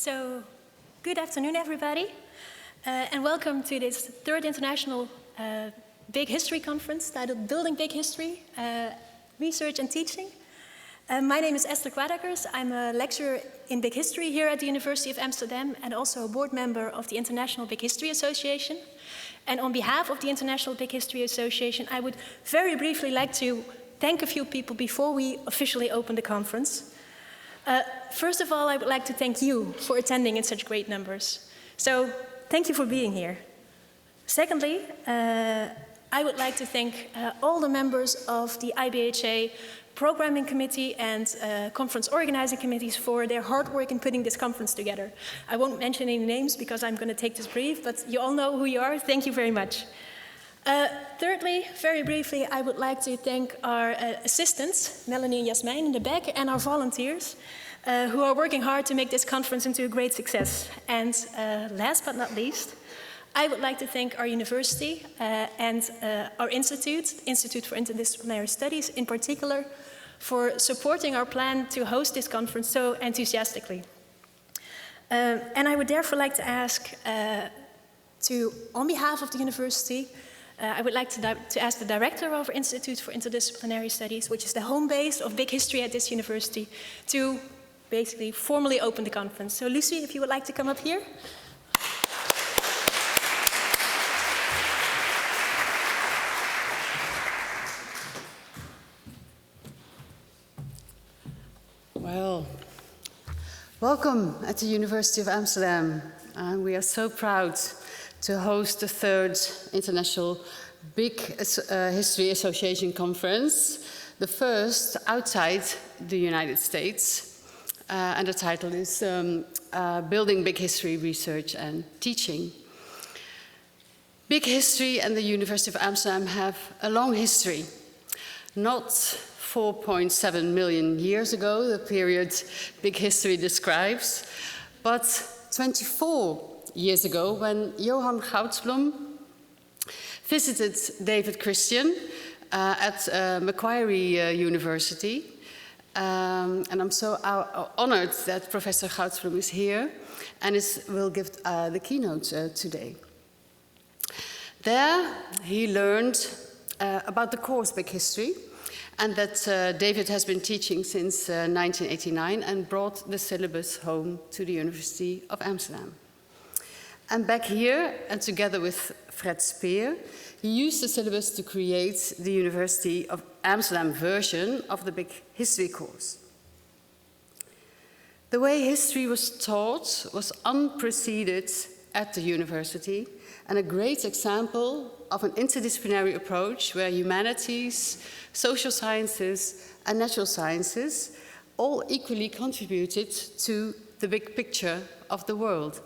So, good afternoon, everybody, and welcome to this third international Big History Conference titled Building Big History, Research and Teaching. My name is Esther Kwadakkers. I'm a lecturer in Big History here at the University of Amsterdam and also a board member of the International Big History Association. And on behalf of the International Big History Association, I would very briefly like to thank a few people before we officially open the conference. First of all, I would like to thank you for attending in such great numbers. So, thank you for being here. Secondly, I would like to thank all the members of the IBHA Programming Committee and Conference Organizing Committees for their hard work in putting this conference together. I won't mention any names because I'm going to take this brief, but you all know who you are. Thank you very much. Thirdly, very briefly, I would like to thank our assistants, Melanie and Jasmijn in the back, and our volunteers, who are working hard to make this conference into a great success. And last but not least, I would like to thank our university and our Institute for Interdisciplinary Studies in particular, for supporting our plan to host this conference so enthusiastically. And I would therefore like to ask on behalf of the university, I would like to ask the director of our Institute for Interdisciplinary Studies, which is the home base of Big History at this university, to basically formally open the conference. So Lucy, if you would like to come up here. Well, welcome at the University of Amsterdam. We are so proud to host the third International Big History Association Conference, the first outside the United States. And the title is Building Big History, Research and Teaching. Big History and the University of Amsterdam have a long history. Not 4.7 million years ago, the period Big History describes, but 24 years ago when Johann Goudsblom visited David Christian at Macquarie University. And I'm so honored that Professor Goudsblom is here and will give the keynote today. There he learned about the course Big History, and that David has been teaching since 1989 and brought the syllabus home to the University of Amsterdam. And back here, and together with Fred Speer, he used the syllabus to create the University of Amsterdam version of the Big History course. The way history was taught was unprecedented at the university, and a great example of an interdisciplinary approach where humanities, social sciences, and natural sciences all equally contributed to the big picture of the world.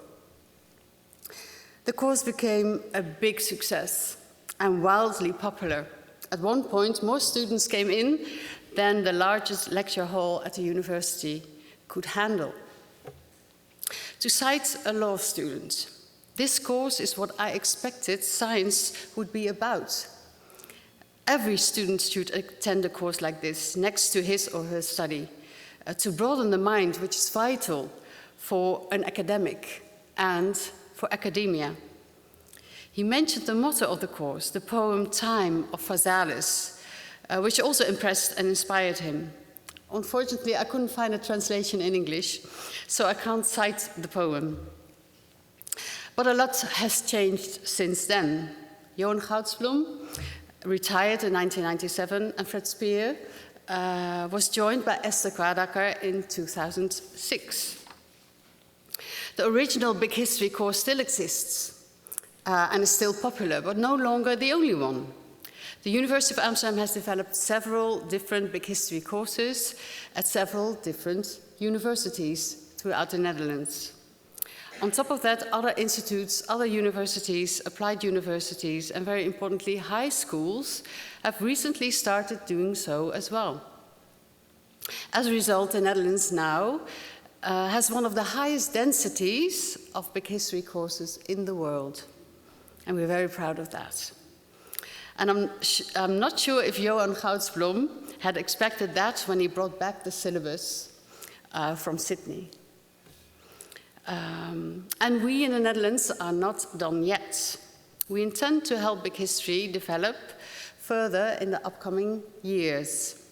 The course became a big success and wildly popular. At one point, more students came in than the largest lecture hall at the university could handle. To cite a law student, this course is what I expected science would be about. Every student should attend a course like this next to his or her study to broaden the mind, which is vital for an academic and for academia. He mentioned the motto of the course, the poem Time of Vazalis, which also impressed and inspired him. Unfortunately, I couldn't find a translation in English, so I can't cite the poem. But a lot has changed since then. Johann Goudsblom retired in 1997, and Fred Speer was joined by Esther Kwadakkers in 2006. The original Big History course still exists and is still popular, but no longer the only one. The University of Amsterdam has developed several different Big History courses at several different universities throughout the Netherlands. On top of that, other institutes, other universities, applied universities, and very importantly, high schools have recently started doing so as well. As a result, the Netherlands now has one of the highest densities of Big History courses in the world. And we're very proud of that. And I'm not sure if Johann Goudsblom had expected that when he brought back the syllabus from Sydney. And we in the Netherlands are not done yet. We intend to help Big History develop further in the upcoming years.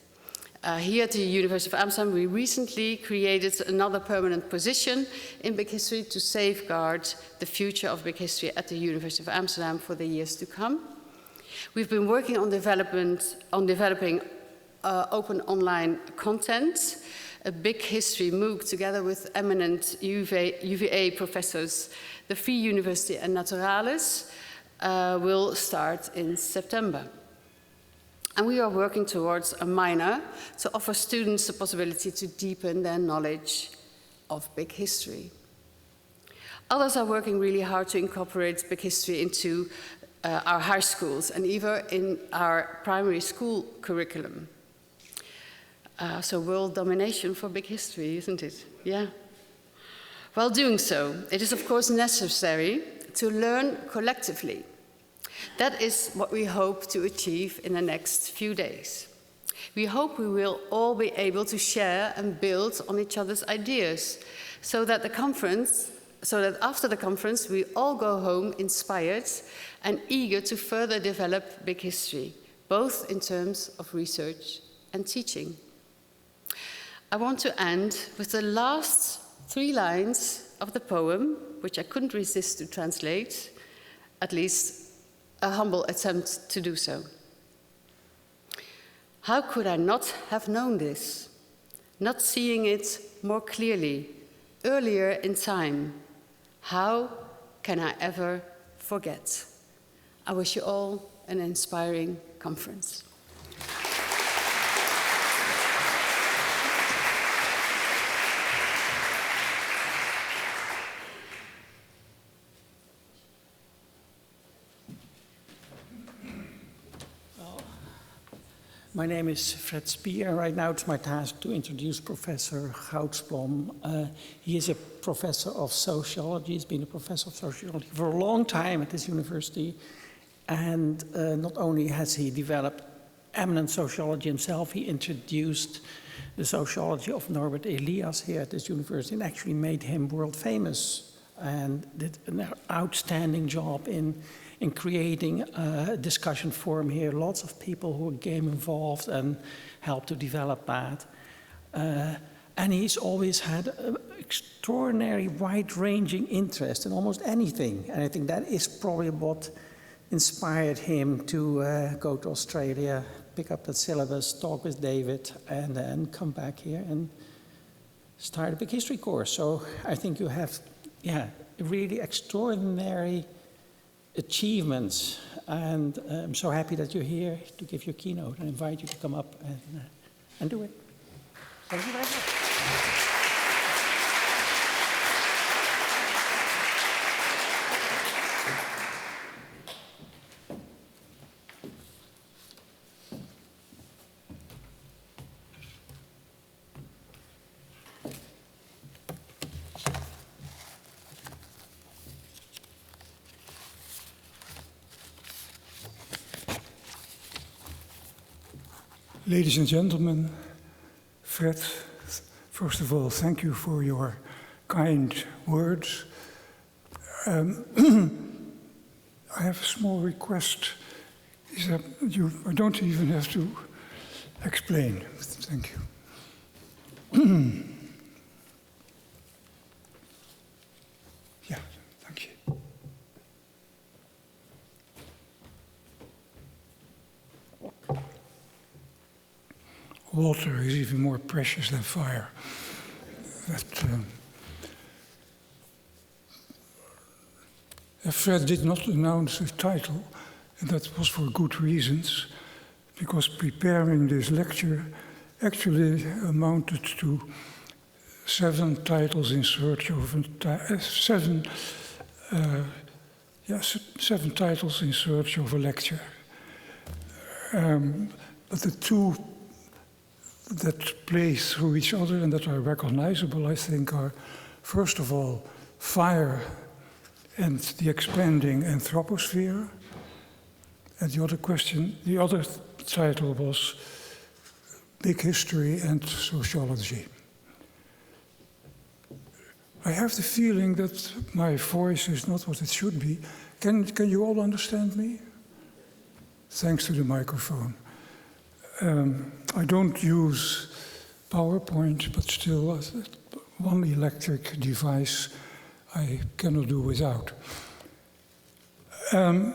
Here at the University of Amsterdam, we recently created another permanent position in Big History to safeguard the future of Big History at the University of Amsterdam for the years to come. We've been working on developing open online content, a Big History MOOC together with eminent UVA professors, the Free University and Naturalis, will start in September. And we are working towards a minor to offer students the possibility to deepen their knowledge of Big History. Others are working really hard to incorporate Big History into our high schools and even in our primary school curriculum. So world domination for Big History, isn't it? Yeah. While doing so, it is of course necessary to learn collectively. That is what we hope to achieve in the next few days. We hope we will all be able to share and build on each other's ideas so that after the conference we all go home inspired and eager to further develop Big History, both in terms of research and teaching. I want to end with the last 3 lines of the poem, which I couldn't resist to translate, at least a humble attempt to do so. How could I not have known this, not seeing it more clearly, earlier in time? How can I ever forget? I wish you all an inspiring conference. My name is Fred Spier. Right now it's my task to introduce Professor Goudsblom. He is a professor of sociology. He's been a professor of sociology for a long time at this university. And not only has he developed eminent sociology himself, he introduced the sociology of Norbert Elias here at this university and actually made him world famous and did an outstanding job in creating a discussion forum here. Lots of people who came involved and helped to develop that. And he's always had an extraordinary wide-ranging interest in almost anything. And I think that is probably what inspired him to go to Australia, pick up the syllabus, talk with David, and then come back here and start a Big History course. So I think you have, really extraordinary achievements, and I'm so happy that you're here to give your keynote and invite you to come up and do it. Thank you very much. Ladies and gentlemen, Fred, first of all, thank you for your kind words. I have a small request. Is that I don't even have to explain. Thank you. Yeah, thank you. Water is even more precious than fire. Fred did not announce a title, and that was for good reasons, because preparing this lecture actually amounted to 7 titles in search of seven titles in search of a lecture. But the 2 that play through each other and that are recognizable, I think, are, first of all, fire and the expanding anthroposphere. And the other title was Big History and Sociology. I have the feeling that my voice is not what it should be. Can you all understand me? Thanks to the microphone. I don't use PowerPoint, but still one electric device I cannot do without. The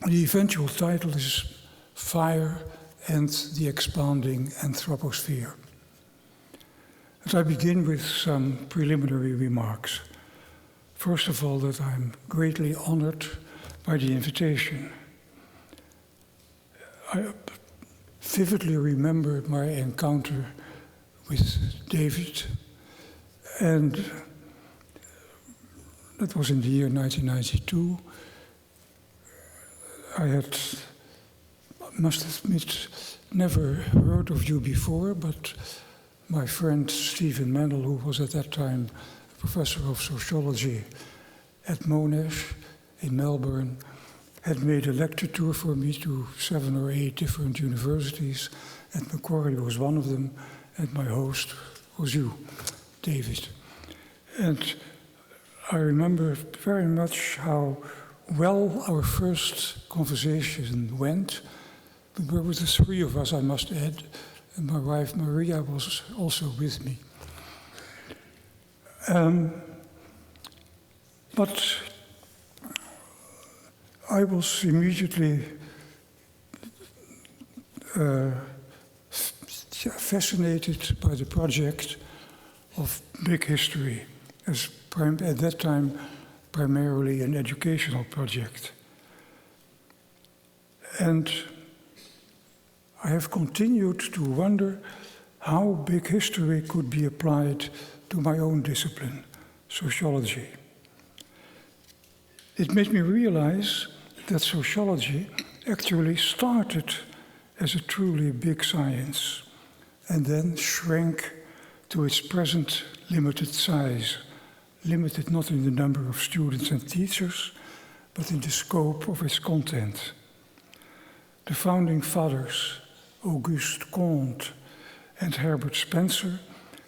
eventual title is Fire and the Expanding Anthroposphere. And I begin with some preliminary remarks. First of all, that I'm greatly honored by the invitation. I vividly remember my encounter with David, and that was in the year 1992. I must admit, never heard of you before, but my friend Stephen Mendel, who was at that time a professor of sociology at Monash in Melbourne, had made a lecture tour for me to 7 or 8 different universities, and Macquarie was one of them, and my host was you, David. And I remember very much how well our first conversation went. We were with the 3 of us, I must add, and my wife Maria was also with me. But I was immediately fascinated by the project of Big History, as at that time primarily an educational project. And I have continued to wonder how big history could be applied to my own discipline, sociology. It made me realize that sociology actually started as a truly big science and then shrank to its present limited size, limited not in the number of students and teachers, but in the scope of its content. The founding fathers, Auguste Comte and Herbert Spencer,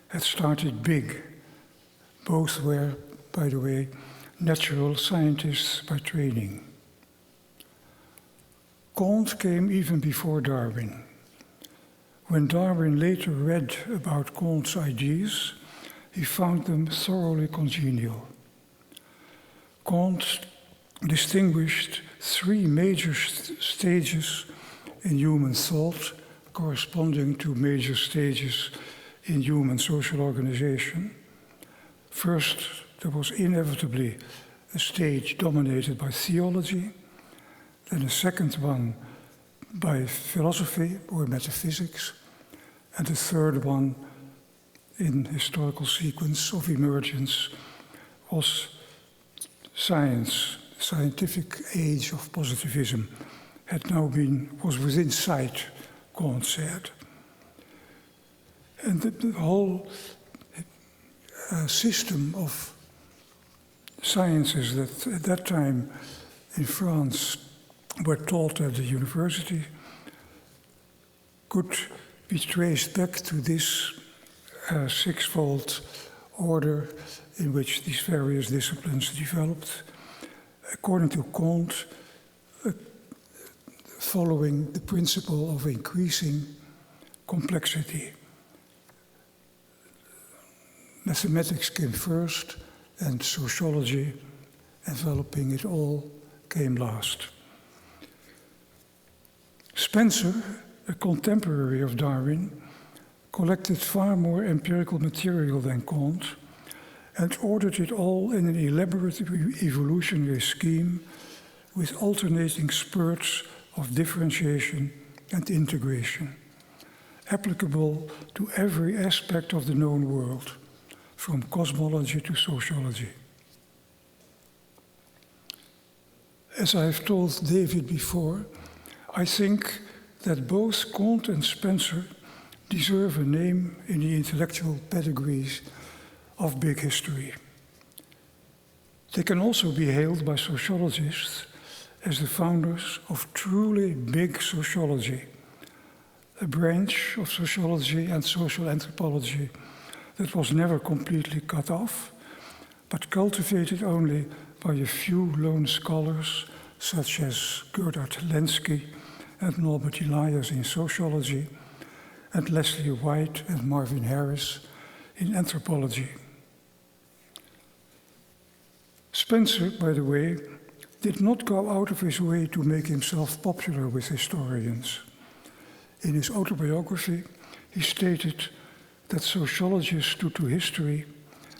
had started big. Both were, by the way, natural scientists by training. Comte came even before Darwin. When Darwin later read about Comte's ideas, he found them thoroughly congenial. Comte distinguished 3 major stages in human thought, corresponding to major stages in human social organization. First, there was inevitably a stage dominated by theology, then a second one by philosophy or metaphysics, and a third one in historical sequence of emergence was science. The scientific age of positivism was within sight, Comte said. And the whole system of sciences that at that time in France were taught at the university could be traced back to this sixfold order in which these various disciplines developed. According to Comte, following the principle of increasing complexity. Mathematics came first, and sociology, enveloping it all, came last. Spencer, a contemporary of Darwin, collected far more empirical material than Comte and ordered it all in an elaborate evolutionary scheme with alternating spurts of differentiation and integration, applicable to every aspect of the known world, from cosmology to sociology. As I have told David before, I think that both Comte and Spencer deserve a name in the intellectual pedigrees of big history. They can also be hailed by sociologists as the founders of truly big sociology, a branch of sociology and social anthropology that was never completely cut off, but cultivated only by a few lone scholars such as Gerhard Lenski and Norbert Elias in sociology, and Leslie White and Marvin Harris in anthropology. Spencer, by the way, did not go out of his way to make himself popular with historians. In his autobiography, he stated that sociologists stood to history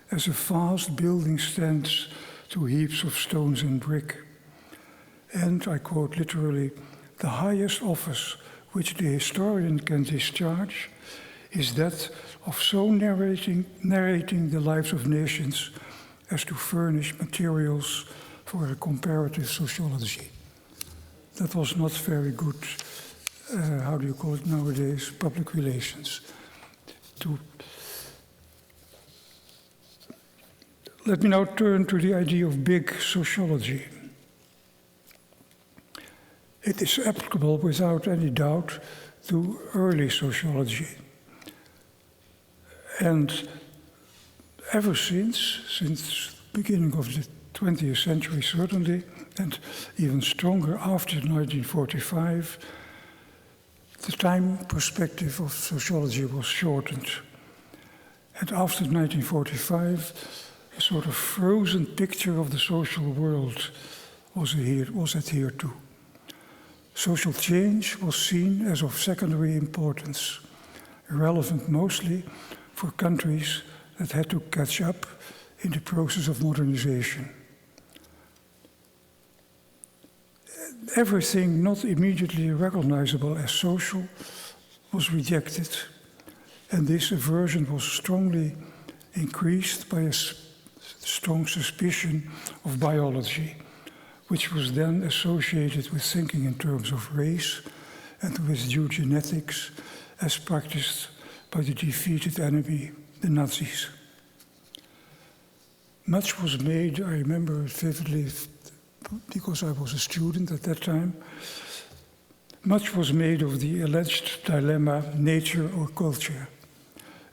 as a vast building stands to heaps of stones and brick. And, I quote literally, the highest office which the historian can discharge is that of so narrating the lives of nations as to furnish materials for a comparative sociology. That was not very good, how do you call it nowadays, public relations. Let me now turn to the idea of big sociology. It is applicable without any doubt to early sociology. And ever since the beginning of the 20th century certainly, and even stronger after 1945, the time perspective of sociology was shortened. And after 1945, a sort of frozen picture of the social world was adhered to. Social change was seen as of secondary importance, relevant mostly for countries that had to catch up in the process of modernization. Everything not immediately recognizable as social was rejected, and this aversion was strongly increased by a strong suspicion of biology, which was then associated with thinking in terms of race and with eugenetics as practiced by the defeated enemy, the Nazis. Much was made, I remember it vividly because I was a student at that time, much was made of the alleged dilemma nature or culture.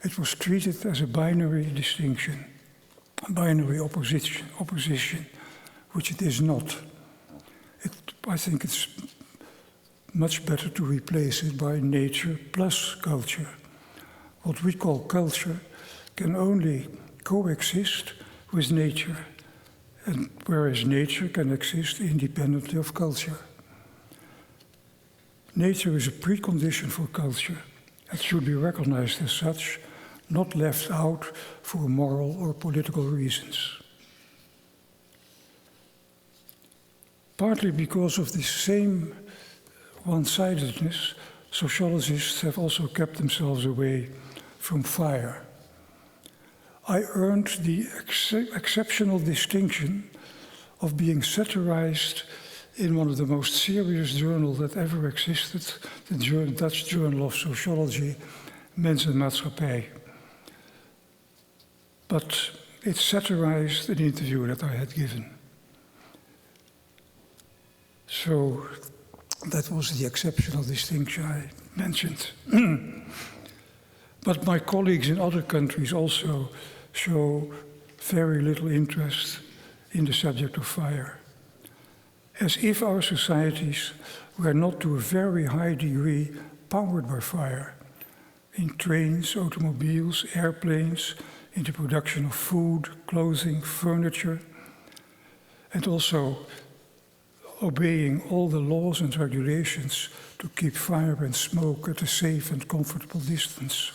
It was treated as a binary distinction, a binary opposition, which it is not. I think it's much better to replace it by nature plus culture. What we call culture can only coexist with nature, and whereas nature can exist independently of culture. Nature is a precondition for culture and should be recognized as such, not left out for moral or political reasons. Partly because of this same one-sidedness, sociologists have also kept themselves away from fire. I earned the exceptional distinction of being satirized in one of the most serious journals that ever existed, the Dutch Journal of Sociology, Mens en Maatschappij. But it satirized an interview that I had given. So that was the exceptional distinction I mentioned. But my colleagues in other countries also show very little interest in the subject of fire, as if our societies were not to a very high degree powered by fire, in trains, automobiles, airplanes, in the production of food, clothing, furniture, and also obeying all the laws and regulations to keep fire and smoke at a safe and comfortable distance.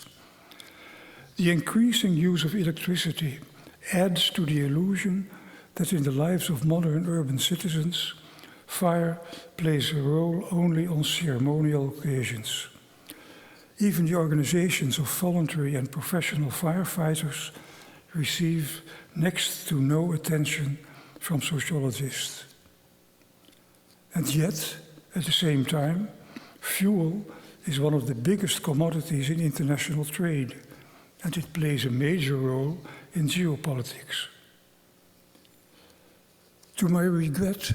The increasing use of electricity adds to the illusion that in the lives of modern urban citizens, fire plays a role only on ceremonial occasions. Even the organizations of voluntary and professional firefighters receive next to no attention from sociologists. And yet, at the same time, fuel is one of the biggest commodities in international trade, and it plays a major role in geopolitics. To my regret,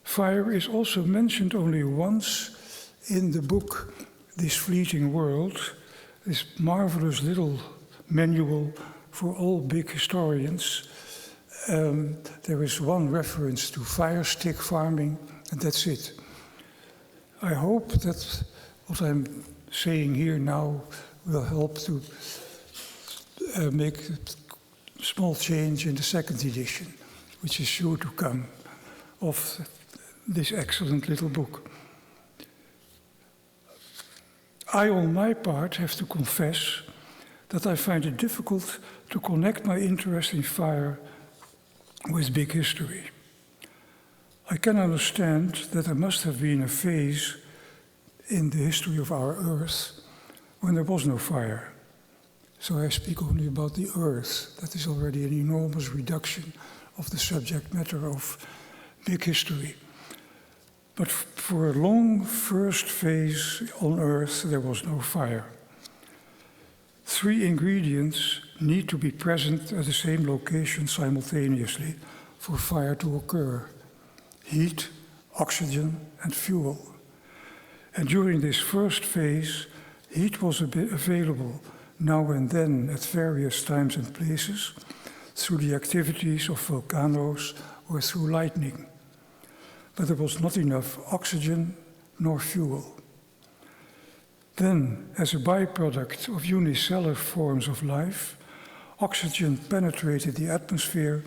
fire is also mentioned only once in the book This Fleeting World, this marvelous little manual for all big historians. There is one reference to fire stick farming, and that's it. I hope that what I'm saying here now will help to make a small change in the second edition, which is sure to come, of this excellent little book. I, on my part, have to confess that I find it difficult to connect my interest in fire with big history. I can understand that there must have been a phase in the history of our Earth when there was no fire. So I speak only about the Earth. That is already an enormous reduction of the subject matter of big history. But for a long first phase on Earth, there was no fire. 3 ingredients need to be present at the same location simultaneously for fire to occur: heat, oxygen, and fuel. And during this first phase, heat was available now and then at various times and places through the activities of volcanoes or through lightning. But there was not enough oxygen nor fuel. Then, as a byproduct of unicellular forms of life, oxygen penetrated the atmosphere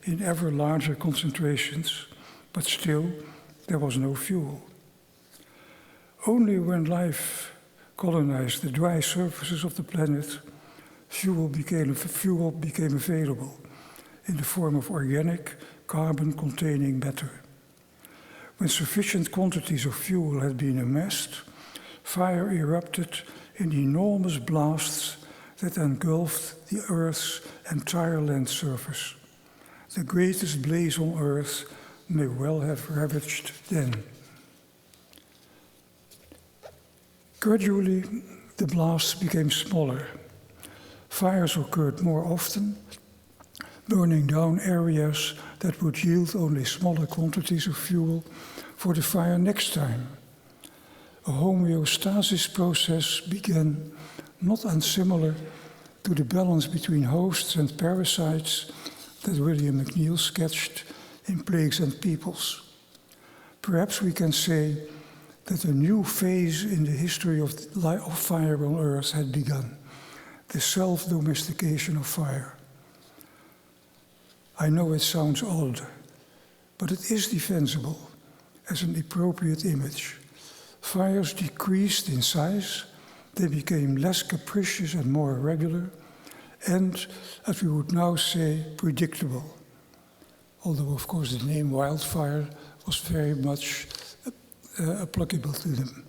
in ever larger concentrations, but still there was no fuel. Only when life colonized the dry surfaces of the planet, fuel became available in the form of organic, carbon-containing matter. When sufficient quantities of fuel had been amassed, fire erupted in enormous blasts that engulfed the Earth's entire land surface. The greatest blaze on Earth may well have ravaged then. Gradually, the blasts became smaller. Fires occurred more often, burning down areas that would yield only smaller quantities of fuel for the fire next time. A homeostasis process began, not unsimilar to the balance between hosts and parasites that William McNeill sketched in Plagues and Peoples. Perhaps we can say that a new phase in the history of fire on Earth had begun, the self-domestication of fire. I know it sounds odd, but it is defensible as an appropriate image. Fires decreased in size, they became less capricious and more regular, and, as we would now say, predictable. Although, of course, the name wildfire was very much applicable to them.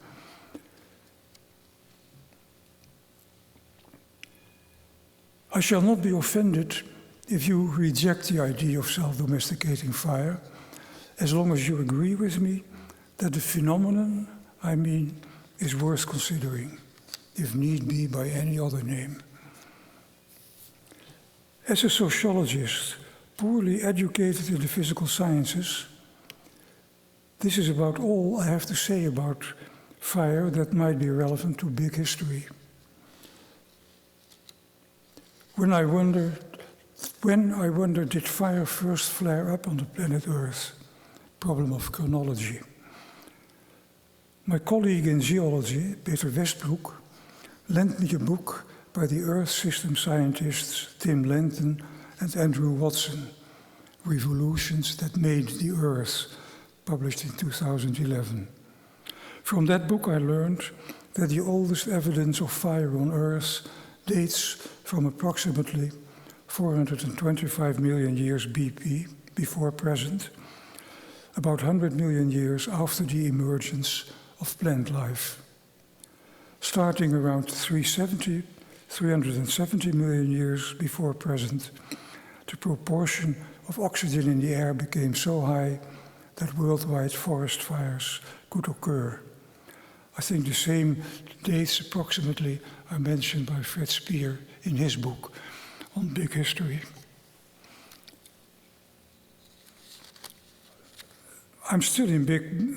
I shall not be offended if you reject the idea of self-domesticating fire, as long as you agree with me that the phenomenon, I mean, is worth considering, if need be by any other name. As a sociologist, poorly educated in the physical sciences, this is about all I have to say about fire that might be relevant to big history. When I wonder, did fire first flare up on the planet Earth? Problem of chronology. My colleague in geology, Peter Westbroek, lent me a book by the Earth System scientists Tim Lenton and Andrew Watson, Revolutions That Made the Earth, published in 2011. From that book I learned that the oldest evidence of fire on Earth dates from approximately 425 million years BP, before present, about 100 million years after the emergence of plant life. Starting around 370 million years before present, the proportion of oxygen in the air became so high that worldwide forest fires could occur. I think the same dates approximately are mentioned by Fred Speer in his book on big history. I'm still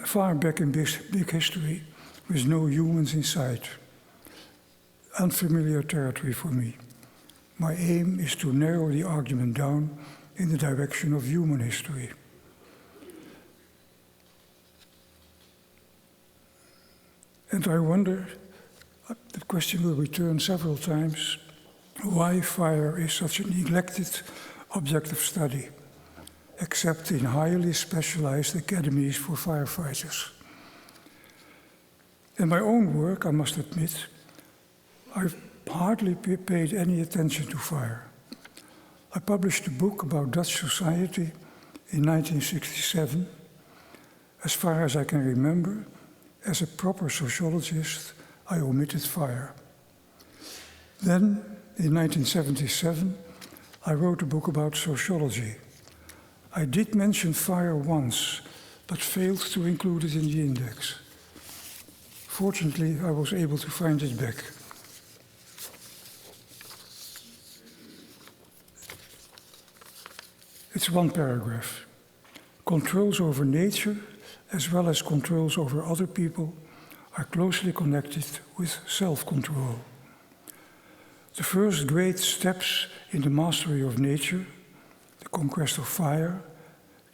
far back in big history with no humans in sight. Unfamiliar territory for me. My aim is to narrow the argument down in the direction of human history. And I wonder, the question will return several times, why fire is such a neglected object of study, except in highly specialized academies for firefighters. In my own work, I must admit, I've hardly paid any attention to fire. I published a book about Dutch society in 1967. As far as I can remember, as a proper sociologist, I omitted fire. Then, in 1977, I wrote a book about sociology. I did mention fire once, but failed to include it in the index. Fortunately, I was able to find it back. It's one paragraph. Controls over nature, as well as controls over other people, are closely connected with self-control. The first great steps in the mastery of nature, the conquest of fire,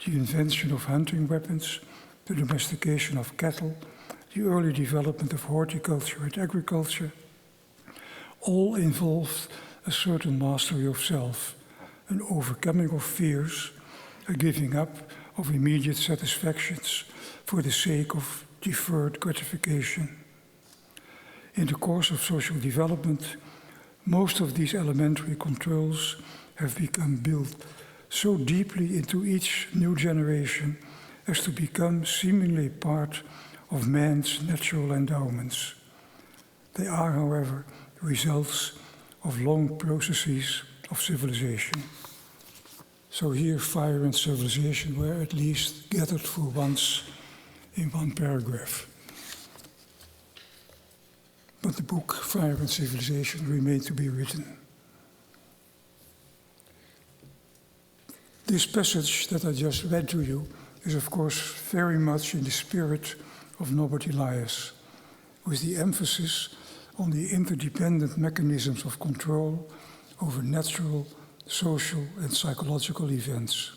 the invention of hunting weapons, the domestication of cattle, the early development of horticulture and agriculture, all involved a certain mastery of self, an overcoming of fears, a giving up of immediate satisfactions for the sake of deferred gratification. In the course of social development, most of these elementary controls have become built so deeply into each new generation as to become seemingly part of man's natural endowments. They are, however, results of long processes of civilization. So here, fire and civilization were at least gathered for once in one paragraph. But the book, Fire and Civilization, remained to be written. This passage that I just read to you is, of course, very much in the spirit of Norbert Elias, with the emphasis on the interdependent mechanisms of control over natural, social, and psychological events.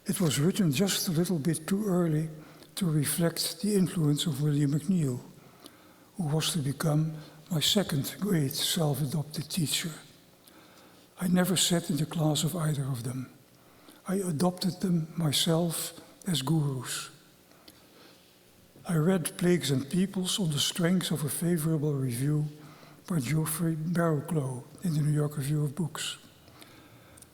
It was written just a little bit too early to reflect the influence of William McNeill, who was to become my second great self-adopted teacher. I never sat in the class of either of them. I adopted them myself as gurus. I read Plagues and Peoples on the strength of a favorable review by Geoffrey Barrowclough in the New York Review of Books.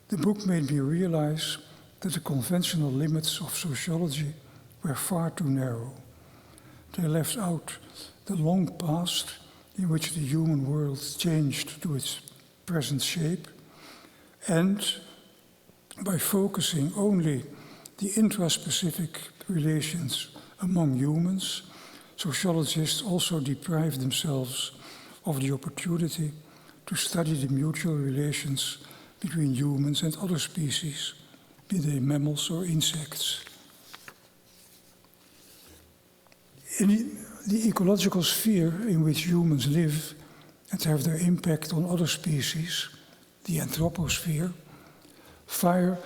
The book made me realize that the conventional limits of sociology were far too narrow. They left out the long past in which the human world changed to its present shape, and by focusing only the intraspecific relations among humans, sociologists also deprive themselves of the opportunity to study the mutual relations between humans and other species, be they mammals or insects. In the ecological sphere in which humans live and have their impact on other species, the anthroposphere, fire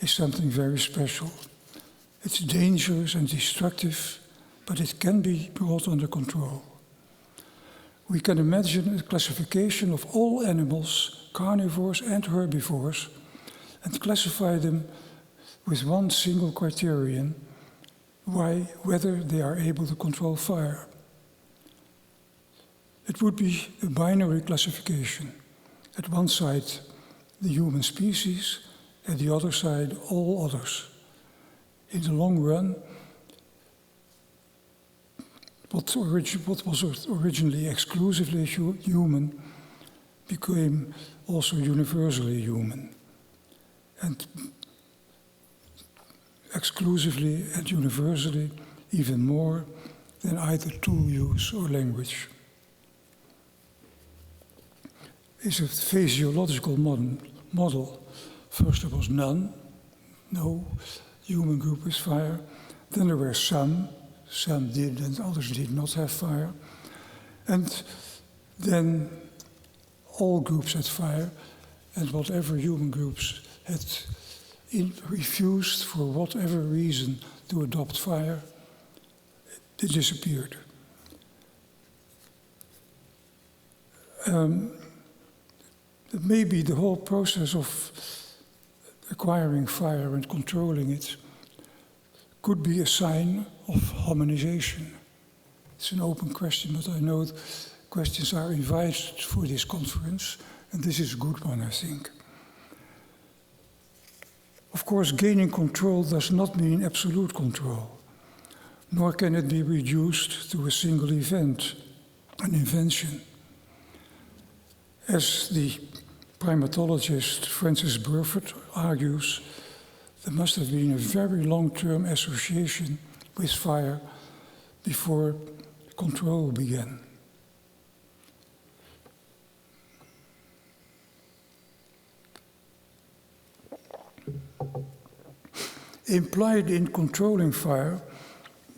is something very special. It's dangerous and destructive, but it can be brought under control. We can imagine a classification of all animals, carnivores and herbivores, and classify them with one single criterion, whether they are able to control fire. It would be a binary classification. At one side, the human species, at the other side, all others. In the long run, what was originally exclusively human became also universally human. And exclusively and universally, even more than either tool use or language. Is a physiological model. First there was none, no human group with fire. Then there were some did and others did not have fire. And then all groups had fire, and whatever human groups had refused for whatever reason to adopt fire, it disappeared. Maybe the whole process of acquiring fire and controlling it could be a sign of harmonization. It's an open question, but I know questions are invited for this conference, and this is a good one, I think. Of course, gaining control does not mean absolute control, nor can it be reduced to a single event, an invention. As the primatologist Francis Burford argues, there must have been a very long-term association with fire before control began. Implied in controlling fire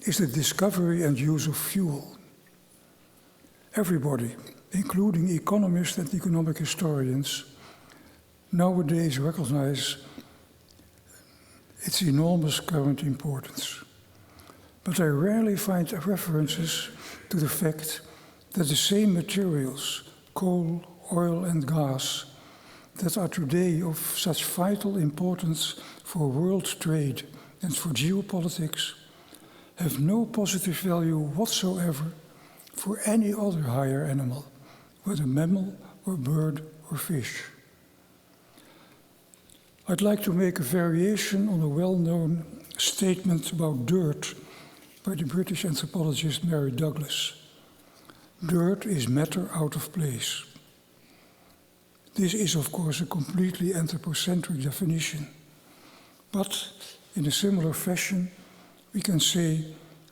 is the discovery and use of fuel. Everybody, including economists and economic historians, nowadays recognize its enormous current importance. But I rarely find references to the fact that the same materials, coal, oil, and gas, that are today of such vital importance for world trade and for geopolitics, have no positive value whatsoever for any other higher animal, whether mammal or bird or fish. I'd like to make a variation on a well-known statement about dirt by the British anthropologist Mary Douglas. Dirt is matter out of place. This is, of course, a completely anthropocentric definition. But in a similar fashion, we can say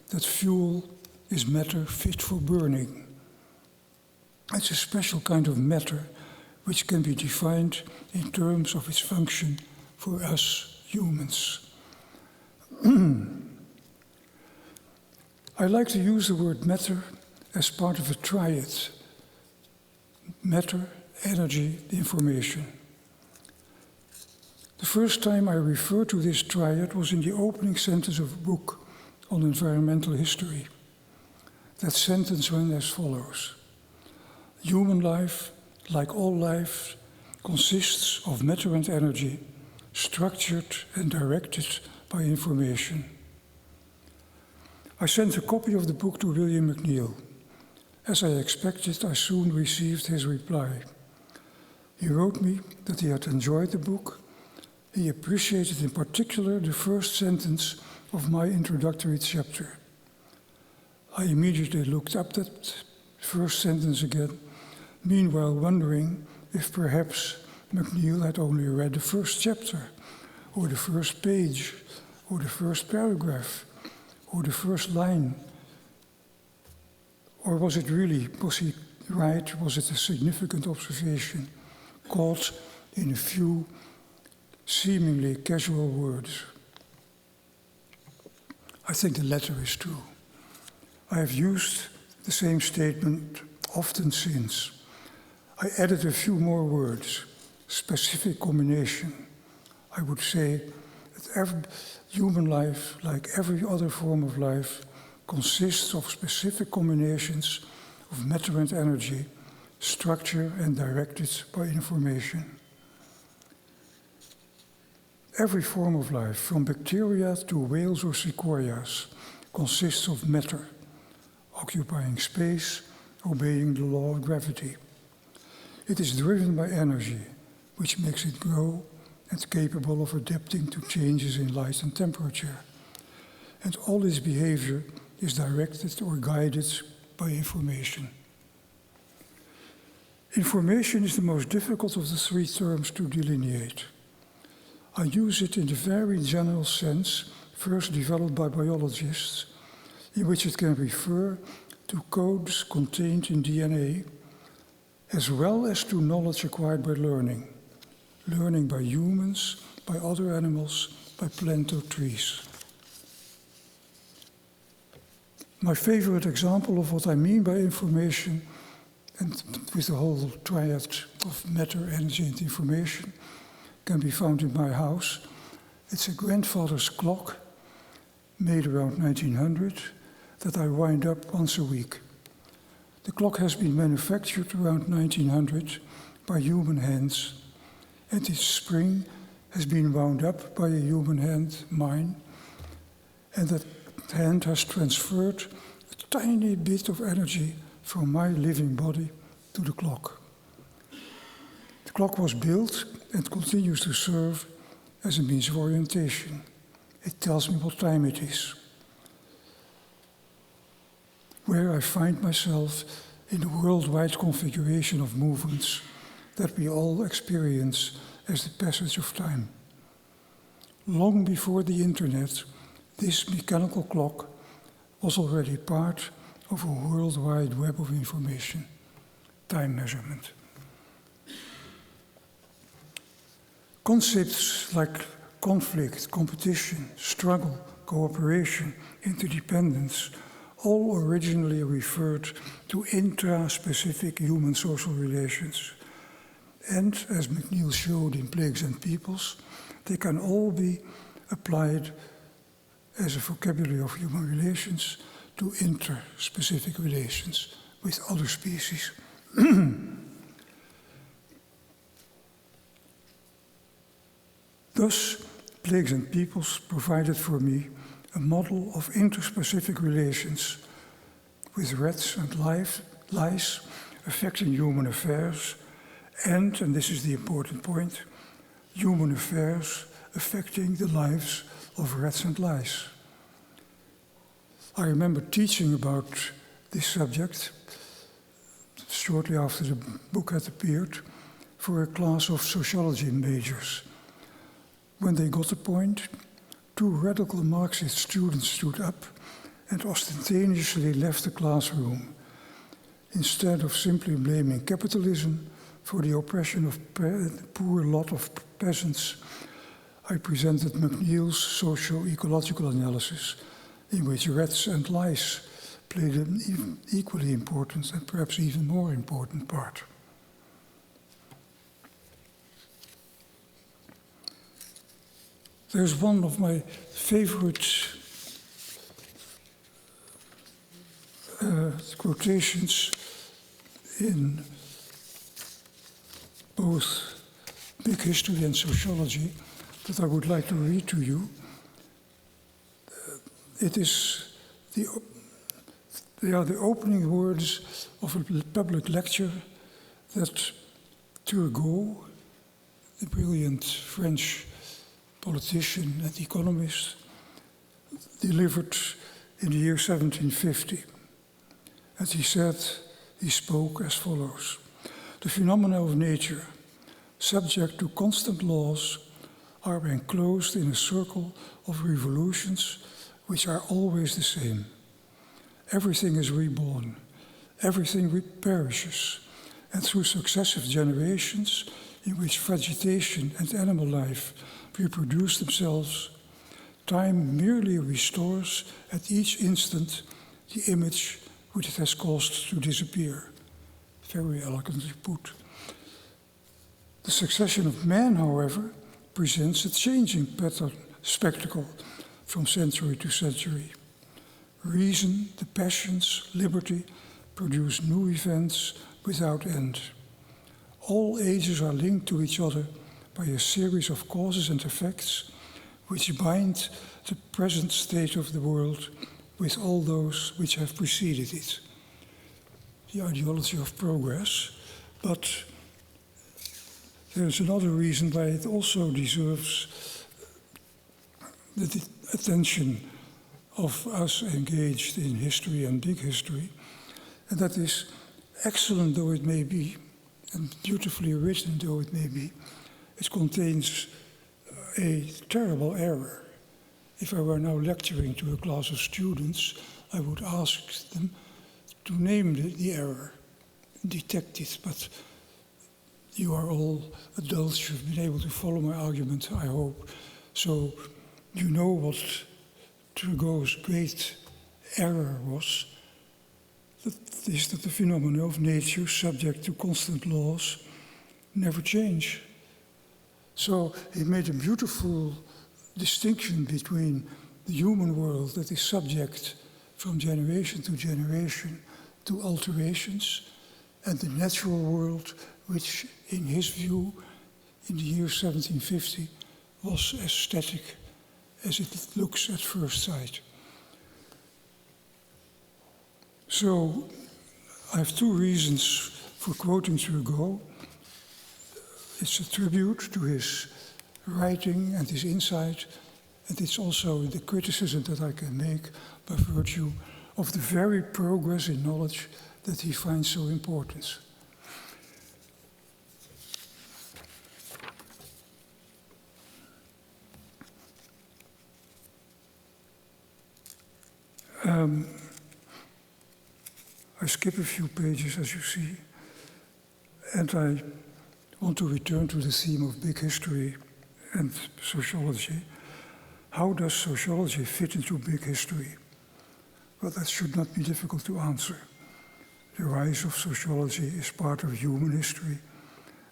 that fuel is matter fit for burning. It's a special kind of matter which can be defined in terms of its function for us humans. I like to use the word matter as part of a triad: matter, energy, information. The first time I referred to this triad was in the opening sentence of a book on environmental history. That sentence went as follows: human life, like all life, consists of matter and energy, structured and directed by information. I sent a copy of the book to William McNeill. As I expected, I soon received his reply. He wrote me that he had enjoyed the book. He appreciated in particular the first sentence of my introductory chapter. I immediately looked up that first sentence again, meanwhile wondering if perhaps McNeill had only read the first chapter, or the first page, or the first paragraph, or the first line. Or was he right? Was it a significant observation, caught in a few seemingly casual words? I think the latter is true. I have used the same statement often since. I added a few more words: specific combination. I would say that human life, like every other form of life, consists of specific combinations of matter and energy, structured and directed by information. Every form of life, from bacteria to whales or sequoias, consists of matter, occupying space, obeying the law of gravity. It is driven by energy, which makes it grow and capable of adapting to changes in light and temperature. And all its behavior is directed or guided by information. Information is the most difficult of the three terms to delineate. I use it in the very general sense first developed by biologists, in which it can refer to codes contained in DNA, as well as to knowledge acquired by learning by humans, by other animals, by plants or trees. My favorite example of what I mean by information and with the whole triad of matter, energy, and information, can be found in my house. It's a grandfather's clock made around 1900 that I wind up once a week. The clock has been manufactured around 1900 by human hands, and its spring has been wound up by a human hand, mine, and that hand has transferred a tiny bit of energy from my living body to the clock. The clock was built and continues to serve as a means of orientation. It tells me what time it is, where I find myself in the worldwide configuration of movements that we all experience as the passage of time. Long before the internet, this mechanical clock was already part of a worldwide web of information, time measurement. Concepts like conflict, competition, struggle, cooperation, interdependence, all originally referred to intra-specific human social relations. And, as McNeill showed in Plagues and Peoples, they can all be applied as a vocabulary of human relations to inter-specific relations with other species. Thus, Plagues and Peoples provided for me a model of interspecific relations with rats and lice affecting human affairs, and this is the important point, human affairs affecting the lives of rats and lice. I remember teaching about this subject shortly after the book had appeared for a class of sociology majors. When they got the point, two radical Marxist students stood up and ostentatiously left the classroom, instead of simply blaming capitalism for the oppression of the poor lot of peasants. I presented McNeill's socio-ecological analysis, in which rats and lice played an even equally important and perhaps even more important part. There's one of my favorite quotations in both big history and sociology that I would like to read to you. They are the opening words of a public lecture that Turgot, the brilliant French politician and economist, delivered in the year 1750. And he spoke as follows: "The phenomena of nature, subject to constant laws, are enclosed in a circle of revolutions which are always the same. Everything is reborn, everything perishes, and through successive generations in which vegetation and animal life reproduce themselves, time merely restores at each instant the image which it has caused to disappear." Very elegantly put. The succession of man, however, presents a changing spectacle from century to century. Reason, the passions, liberty produce new events without end. All ages are linked to each other by a series of causes and effects which bind the present state of the world with all those which have preceded it. The ideology of progress, but there's another reason why it also deserves the attention of us engaged in history and big history, and that is, excellent though it may be, and beautifully written though it may be, it contains a terrible error. If I were now lecturing to a class of students, I would ask them to name the error, detect it, but you are all adults, you've been able to follow my argument, I hope. So you know what Turgot's great error was. is that the phenomena of nature, subject to constant laws, never change. So he made a beautiful distinction between the human world that is subject from generation to alterations, and the natural world, which in his view, in the year 1750, was as static as it looks at first sight. So I have two reasons for quoting Turgot. It's a tribute to his writing and his insight, and it's also the criticism that I can make by virtue of the very progress in knowledge that he finds so important. I skip a few pages, as you see, and I want to return to the theme of big history and sociology. How does sociology fit into big history? Well, that should not be difficult to answer. The rise of sociology is part of human history,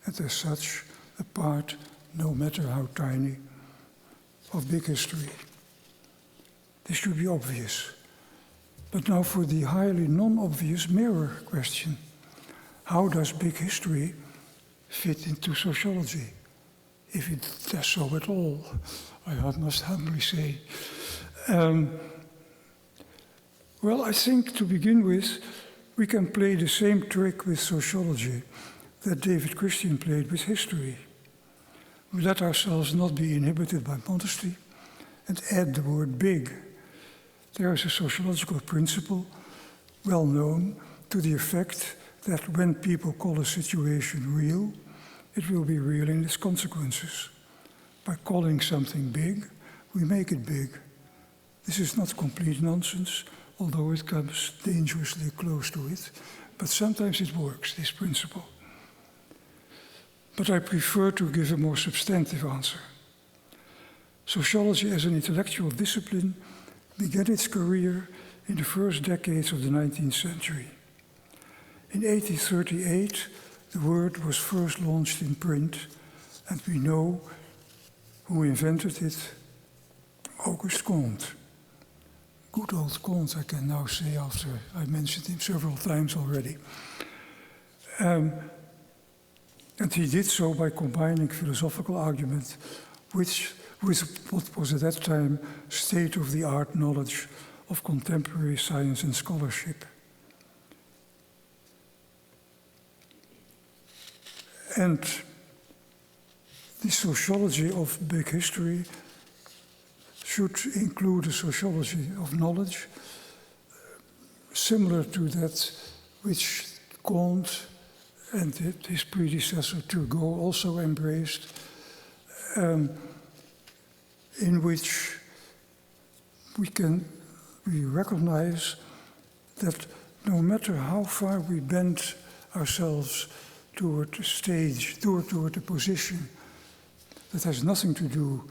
and as such, a part, no matter how tiny, of big history. This should be obvious. But now for the highly non-obvious mirror question. How does big history fit into sociology? If it does so at all, I must humbly say. Well, I think to begin with, we can play the same trick with sociology that David Christian played with history. We let ourselves not be inhibited by modesty and add the word big. There is a sociological principle, well known, to the effect that when people call a situation real, it will be real in its consequences. By calling something big, we make it big. This is not complete nonsense, although it comes dangerously close to it, but sometimes it works, this principle. But I prefer to give a more substantive answer. Sociology as an intellectual discipline began its career in the first decades of the 19th century. In 1838, the word was first launched in print, and we know who invented it: Auguste Comte. Good old Comte, I can now say after I mentioned him several times already. And he did so by combining philosophical argument with what was at that time state-of-the-art knowledge of contemporary science and scholarship. And the sociology of big history should include a sociology of knowledge, similar to that which Comte and his predecessor Turgot also embraced, in which we recognize that no matter how far we bend ourselves toward a stage, toward a position that has nothing to do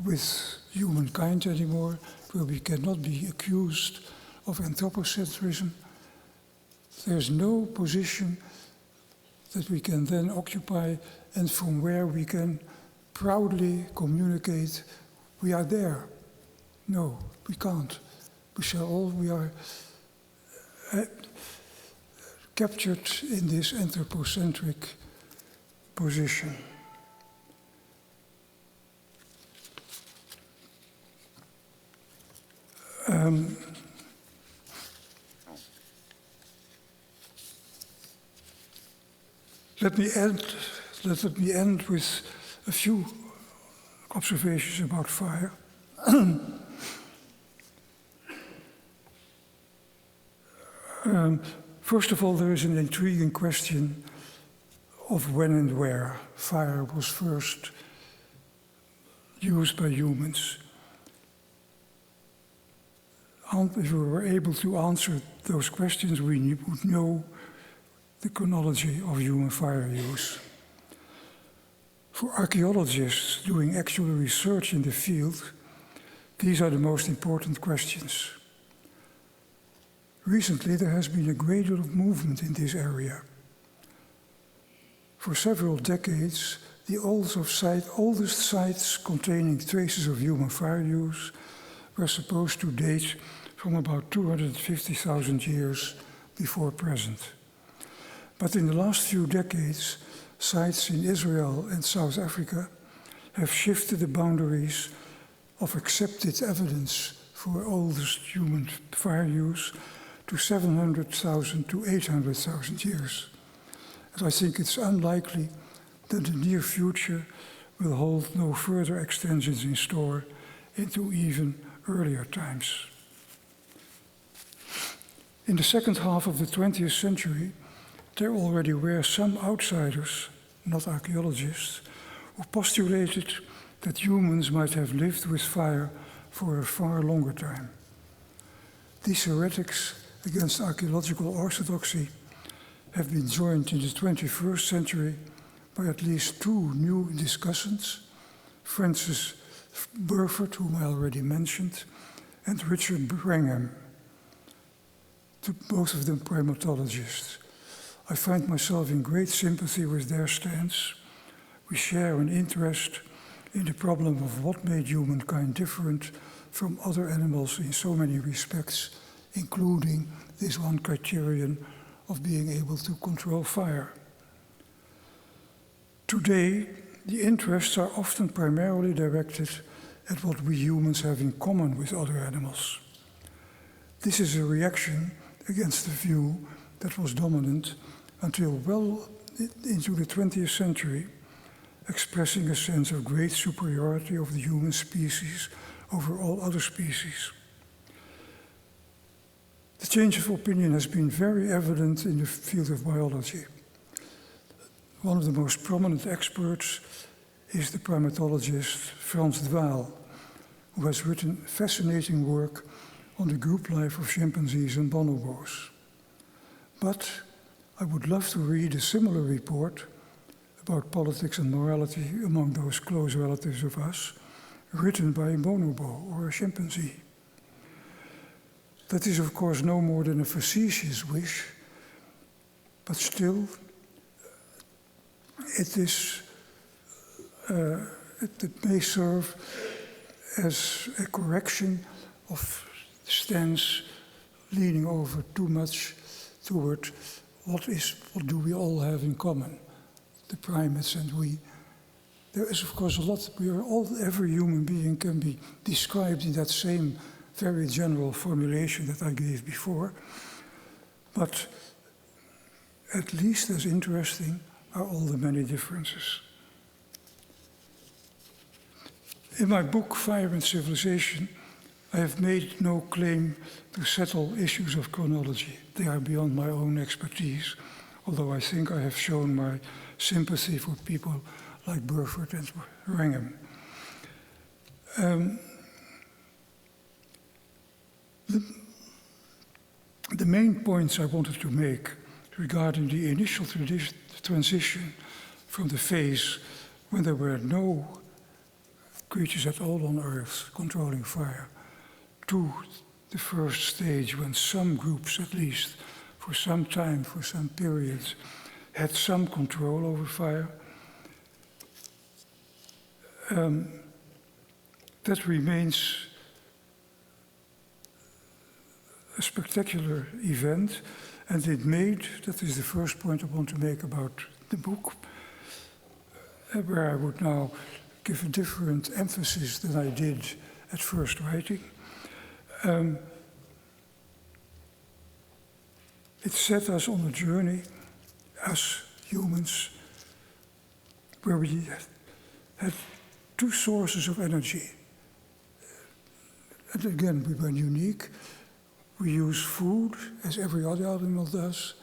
with humankind anymore, where we cannot be accused of anthropocentrism, there's no position that we can then occupy and from where we can proudly communicate, we are there. No, we can't. We are captured in this anthropocentric position. Let me end with a few observations about fire. First of all, there is an intriguing question of when and where fire was first used by humans. And if we were able to answer those questions, we would know the chronology of human fire use. For archaeologists doing actual research in the field, these are the most important questions. Recently, there has been a great deal of movement in this area. For several decades, the oldest sites containing traces of human fire use were supposed to date from about 250,000 years before present. But in the last few decades, sites in Israel and South Africa have shifted the boundaries of accepted evidence for oldest human fire use to 700,000 to 800,000 years. And I think it's unlikely that the near future will hold no further extensions in store into even earlier times. In the second half of the 20th century, there already were some outsiders, not archaeologists, who postulated that humans might have lived with fire for a far longer time. These heretics against archaeological orthodoxy have been joined in the 21st century by at least two new discussants, Francis Burford, whom I already mentioned, and Richard Brangham, both of them primatologists. I find myself in great sympathy with their stance. We share an interest in the problem of what made humankind different from other animals in so many respects, including this one criterion of being able to control fire. Today, the interests are often primarily directed at what we humans have in common with other animals. This is a reaction against the view that was dominant until well into the 20th century, expressing a sense of great superiority of the human species over all other species. The change of opinion has been very evident in the field of biology. One of the most prominent experts is the primatologist Frans de Waal, who has written fascinating work on the group life of chimpanzees and bonobos. But I would love to read a similar report about politics and morality among those close relatives of us, written by a bonobo or a chimpanzee. That is, of course, no more than a facetious wish, but still, it may serve as a correction of stance leaning over too much toward what do we all have in common, the primates and we. There is, of course, a lot. Every human being can be described in that same very general formulation that I gave before, but at least as interesting are all the many differences. In my book, Fire and Civilization, I have made no claim to settle issues of chronology. They are beyond my own expertise, although I think I have shown my sympathy for people like Burford and Brangham. The main points I wanted to make regarding the initial transition from the phase when there were no creatures at all on Earth controlling fire to the first stage when some groups, at least for some time, for some periods, had some control over fire. That remains a spectacular event, and it made, that is the first point I want to make about the book, where I would now give a different emphasis than I did at first writing. It set us on a journey as humans where we had two sources of energy. And again, we were unique. We use food, as every other animal does,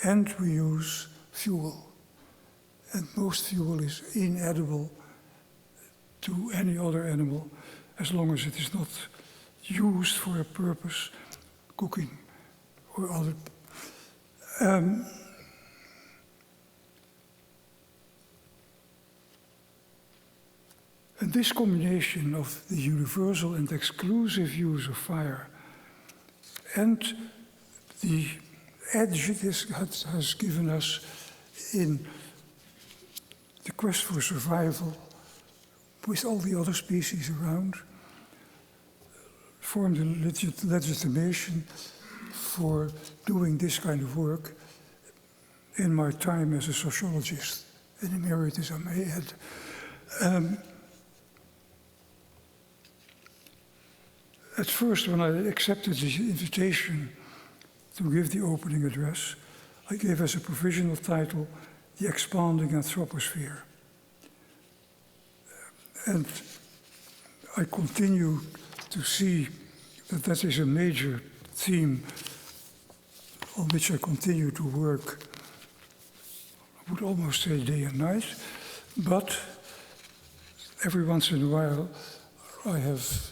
and we use fuel. And most fuel is inedible to any other animal, as long as it is not used for a purpose, cooking or other. And this combination of the universal and exclusive use of fire and the edge it has given us in the quest for survival with all the other species around, formed a legitimation for doing this kind of work in my time as a sociologist, an emeritus I may add. At first, when I accepted the invitation to give the opening address, I gave as a provisional title, The Expanding Anthroposphere. And I continue to see that that is a major theme on which I continue to work, I would almost say day and night, but every once in a while I have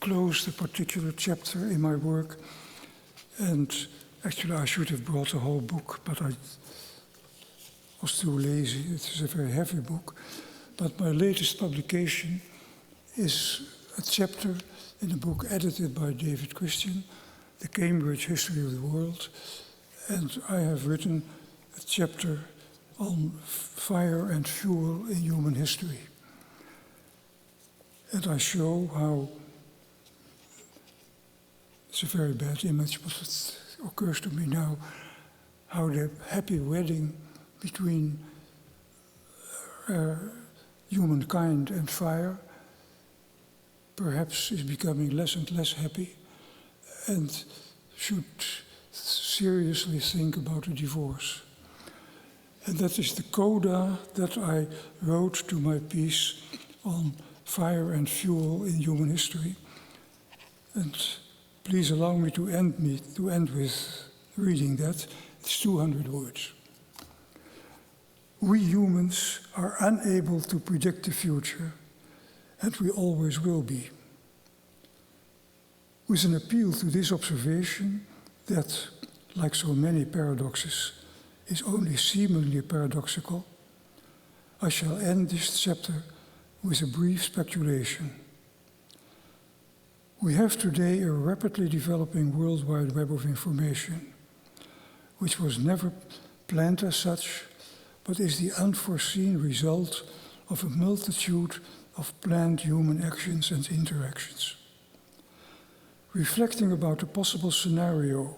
closed a particular chapter in my work, and actually I should have brought a whole book, but I was too lazy. It is a very heavy book. But my latest publication is a chapter in a book edited by David Christian, The Cambridge History of the World, and I have written a chapter on fire and fuel in human history. And I show how, it's a very bad image, but it occurs to me now, how the happy wedding between humankind and fire perhaps is becoming less and less happy and should seriously think about a divorce. And that is the coda that I wrote to my piece on fire and fuel in human history. And please allow me to end with reading that. It's 200 words. We humans are unable to predict the future, and we always will be. With an appeal to this observation that, like so many paradoxes, is only seemingly paradoxical, I shall end this chapter with a brief speculation. We have today a rapidly developing World Wide Web of information, which was never planned as such, but is the unforeseen result of a multitude of planned human actions and interactions. Reflecting about a possible scenario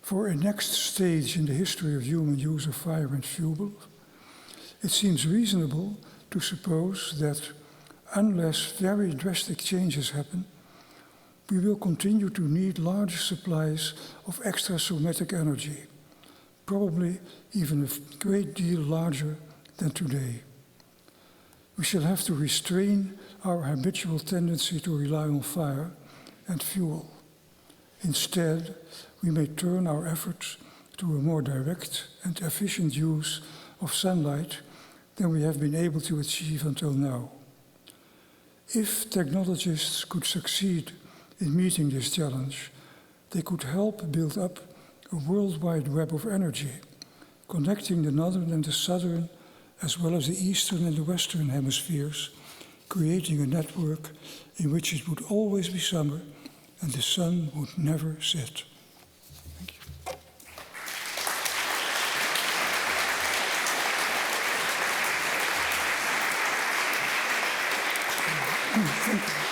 for a next stage in the history of human use of fire and fuel, it seems reasonable to suppose that unless very drastic changes happen, we will continue to need large supplies of extrasomatic energy, probably even a great deal larger than today. We shall have to restrain our habitual tendency to rely on fire and fuel. Instead, we may turn our efforts to a more direct and efficient use of sunlight than we have been able to achieve until now. If technologists could succeed in meeting this challenge, they could help build up a worldwide web of energy, connecting the northern and the southern, as well as the eastern and the western hemispheres, creating a network in which it would always be summer and the sun would never set. Thank you. Thank you.